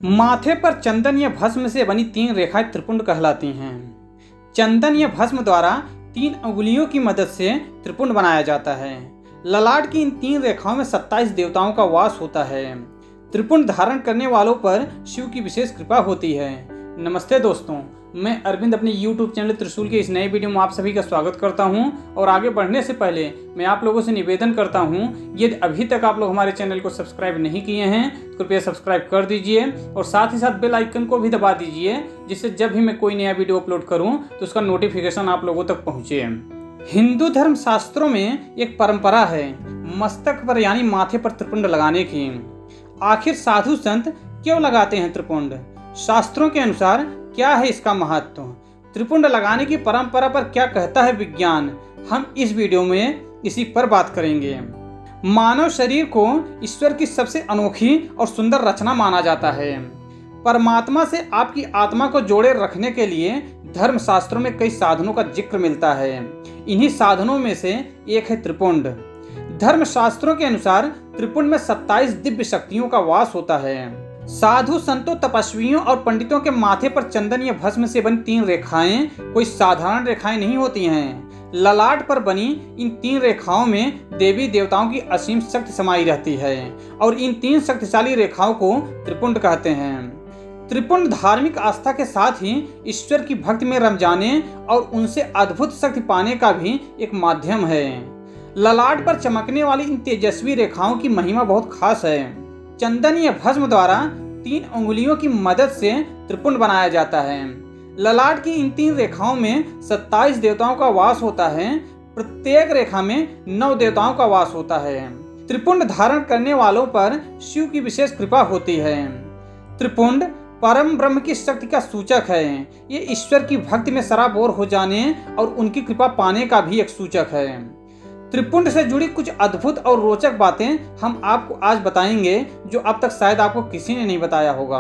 माथे पर चंदन या भस्म से बनी 3 रेखाएं त्रिपुंड कहलाती हैं। चंदन या भस्म द्वारा 3 अंगुलियों की मदद से त्रिपुंड बनाया जाता है। ललाट की इन 3 रेखाओं में 27 देवताओं का वास होता है। त्रिपुंड धारण करने वालों पर शिव की विशेष कृपा होती है। नमस्ते दोस्तों, मैं अरविंद अपने YouTube चैनल त्रिशूल के इस नए वीडियो में आप सभी का स्वागत करता हूं। और आगे बढ़ने से पहले मैं आप लोगों से निवेदन करता हूं, यदि अभी तक आप लोग हमारे चैनल को सब्सक्राइब नहीं किए हैं तो कृपया सब्सक्राइब कर दीजिए और साथ ही साथ बेल आइकन को भी दबा दीजिए, जिससे जब भी मैं कोई नया वीडियो अपलोड करूँ तो उसका नोटिफिकेशन आप लोगों तक पहुँचे। हिंदू धर्म शास्त्रों में एक परंपरा है मस्तक पर यानी माथे पर त्रिपुंड लगाने की। आखिर साधु संत क्यों लगाते हैं त्रिपुंड? शास्त्रों के अनुसार क्या है इसका महत्व? त्रिपुंड लगाने की परंपरा पर क्या कहता है विज्ञान? हम इस वीडियो में इसी पर बात करेंगे। मानव शरीर को ईश्वर की सबसे अनोखी और सुंदर रचना माना जाता है। परमात्मा से आपकी आत्मा को जोड़े रखने के लिए धर्म शास्त्रों में कई साधनों का जिक्र मिलता है। इन्हीं साधनों में से एक है त्रिपुंड। धर्म शास्त्रों के अनुसार त्रिपुंड में 27 दिव्य शक्तियों का वास होता है। साधु संतों, तपस्वियों और पंडितों के माथे पर चंदन या भस्म से बनी 3 रेखाएं कोई साधारण रेखाएं नहीं होती हैं। ललाट पर बनी इन 3 रेखाओं में देवी देवताओं की असीम शक्ति समाई रहती है और इन 3 शक्तिशाली रेखाओं को त्रिपुंड कहते हैं। त्रिपुंड धार्मिक आस्था के साथ ही ईश्वर की भक्ति में रम जाने और उनसे अद्भुत शक्ति पाने का भी एक माध्यम है। ललाट पर चमकने वाली इन तेजस्वी रेखाओं की महिमा बहुत खास है। चंदन या भस्म द्वारा 3 अंगुलियों की मदद से त्रिपुंड बनाया जाता है। ललाट की इन 3 रेखाओं में 27 देवताओं का वास होता है। प्रत्येक रेखा में 9 देवताओं का वास होता है। त्रिपुंड धारण करने वालों पर शिव की विशेष कृपा होती है। त्रिपुंड परम ब्रह्म की शक्ति का सूचक है। ये ईश्वर की भक्ति में सराबोर हो जाने और उनकी कृपा पाने का भी एक सूचक है। त्रिपुंड से जुड़ी कुछ अद्भुत और रोचक बातें हम आपको आज बताएंगे, जो अब तक शायद आपको किसी ने नहीं बताया होगा।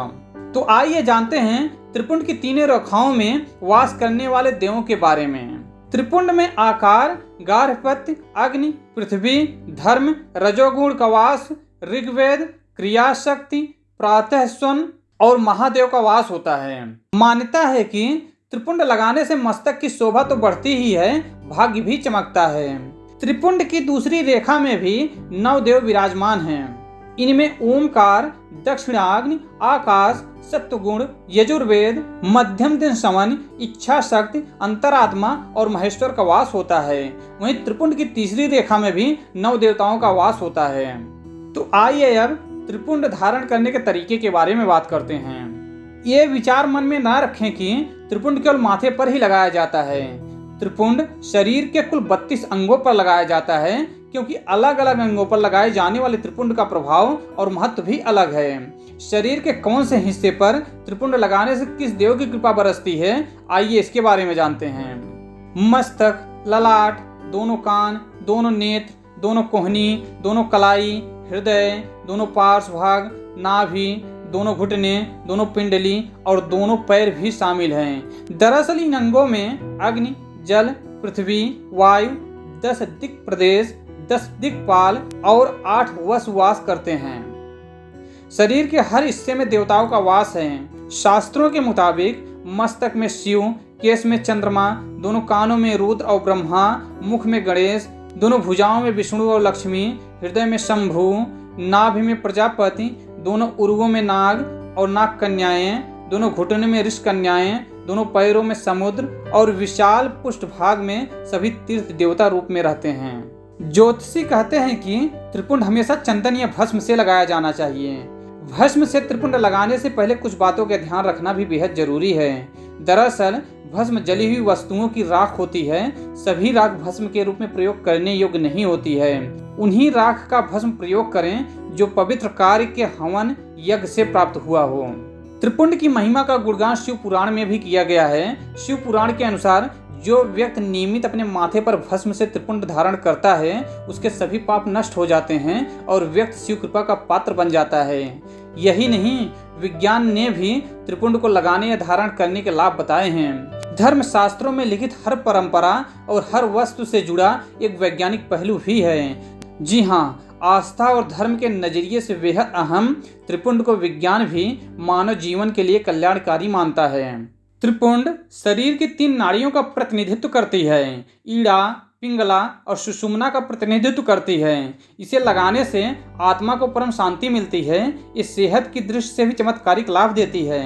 तो आइए जानते हैं त्रिपुंड की 3 रेखाओं में वास करने वाले देवों के बारे में। त्रिपुंड में आकार, गार्हपत्य, अग्नि, पृथ्वी, धर्म, रजोगुण का वास, ऋग्वेद, क्रिया शक्ति, प्रातः स्वन और महादेव का वास होता है। मान्यता है कि त्रिपुंड लगाने से मस्तक की शोभा तो बढ़ती ही है, भाग्य भी चमकता है। त्रिपुंड की दूसरी रेखा में भी 9 देव विराजमान हैं। इनमें ओमकार, दक्षिणाग्नि, आकाश, सत्वगुण, यजुर्वेद, मध्यम दिन समन, इच्छा शक्ति, अंतरात्मा और महेश्वर का वास होता है। वहीं त्रिपुंड की तीसरी रेखा में भी 9 देवताओं का वास होता है। तो आइए अब त्रिपुंड धारण करने के तरीके के बारे में बात करते हैं। ये विचार मन में ना रखें कि त्रिपुंड केवल माथे पर ही लगाया जाता है। त्रिपुंड शरीर के कुल 32 अंगों पर लगाया जाता है, क्योंकि अलग अलग अंगों पर लगाए जाने वाले त्रिपुंड का प्रभाव और महत्व भी अलग है। शरीर के कौन से हिस्से पर त्रिपुंड लगाने से किस देव की कृपा बरसती है, आइए इसके बारे में जानते हैं। मस्तक, ललाट, दोनों कान, दोनों नेत्र, दोनों कोहनी, दोनों कलाई, हृदय, दोनों पार्श्व भाग, नाभि, दोनों घुटने, दोनों पिंडली और दोनों पैर भी शामिल हैं। दरअसल इन अंगों में अग्नि, जल, पृथ्वी, वायु, 10 दिक् प्रदेश, 10 दिक्पाल और 8 वसु वास करते हैं। शरीर के हर हिस्से में देवताओं का वास है। शास्त्रों के मुताबिक मस्तक में शिव, केश में चंद्रमा, दोनों कानों में रुद्र और ब्रह्मा, मुख में गणेश, दोनों भुजाओं में विष्णु और लक्ष्मी, हृदय में शंभु, नाभि में प्रजापति, दोनों उर्वों में नाग और नाग कन्याएं, दोनों घुटनों में ऋषि कन्याएं, दोनों पैरों में समुद्र और विशाल पृष्ठभाग में सभी तीर्थ देवता रूप में रहते हैं। ज्योतिषी कहते हैं कि त्रिपुंड हमेशा चंदन या भस्म से लगाया जाना चाहिए। भस्म से त्रिपुंड लगाने से पहले कुछ बातों का ध्यान रखना भी बेहद जरूरी है। दरअसल भस्म जली हुई वस्तुओं की राख होती है। सभी राख भस्म के रूप में प्रयोग करने योग्य नहीं होती है। उन्हीं राख का भस्म प्रयोग करें जो पवित्र कार्य के हवन यज्ञ से प्राप्त हुआ हो। त्रिपुंड की महिमा का गुणगान शिव पुराण में भी किया गया है। शिव पुराण के अनुसार जो व्यक्ति नियमित अपने माथे पर भस्म से त्रिपुंड धारण करता है, उसके सभी पाप नष्ट हो जाते हैं और व्यक्ति शिव कृपा का पात्र बन जाता है। यही नहीं, विज्ञान ने भी त्रिपुंड को लगाने या धारण करने के लाभ बताए हैं। धर्म शास्त्रों में लिखित हर परंपरा और हर वस्तु से जुड़ा एक वैज्ञानिक पहलू भी है। जी हाँ, आस्था और धर्म के नजरिए से बेहद अहम त्रिपुंड को विज्ञान भी मानव जीवन के लिए कल्याणकारी मानता है। त्रिपुंड शरीर की 3 नाड़ियों का प्रतिनिधित्व करती है। ईड़ा, पिंगला और सुषुम्ना का प्रतिनिधित्व करती है। इसे लगाने से आत्मा को परम शांति मिलती है। इस सेहत की दृष्टि से भी चमत्कारिक लाभ देती है।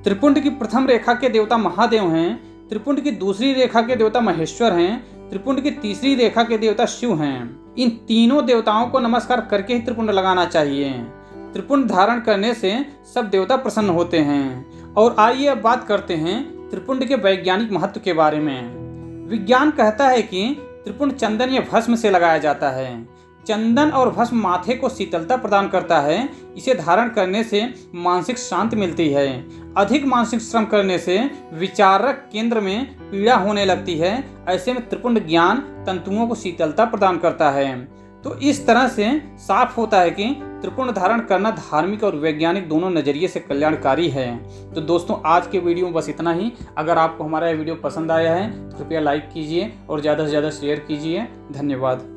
त्रिपुंड की प्रथम रेखा के देवता महादेव हैं। त्रिपुंड की दूसरी रेखा के देवता महेश्वर हैं। त्रिपुंड की तीसरी रेखा के देवता शिव हैं। इन तीनों देवताओं को नमस्कार करके ही त्रिपुंड लगाना चाहिए। त्रिपुंड धारण करने से सब देवता प्रसन्न होते हैं। और आइए अब बात करते हैं त्रिपुंड के वैज्ञानिक महत्व के बारे में। विज्ञान कहता है कि त्रिपुंड चंदन या भस्म से लगाया जाता है। चंदन और भस्म माथे को शीतलता प्रदान करता है। इसे धारण करने से मानसिक शांति मिलती है। अधिक मानसिक श्रम करने से विचारक केंद्र में पीड़ा होने लगती है। ऐसे में त्रिपुंड ज्ञान तंतुओं को शीतलता प्रदान करता है। तो इस तरह से साफ होता है कि त्रिपुंड धारण करना धार्मिक और वैज्ञानिक दोनों नजरिए से कल्याणकारी है। तो दोस्तों, आज के वीडियो में बस इतना ही। अगर आपको हमारा यह वीडियो पसंद आया है तो कृपया लाइक कीजिए और ज़्यादा से ज़्यादा शेयर कीजिए। धन्यवाद।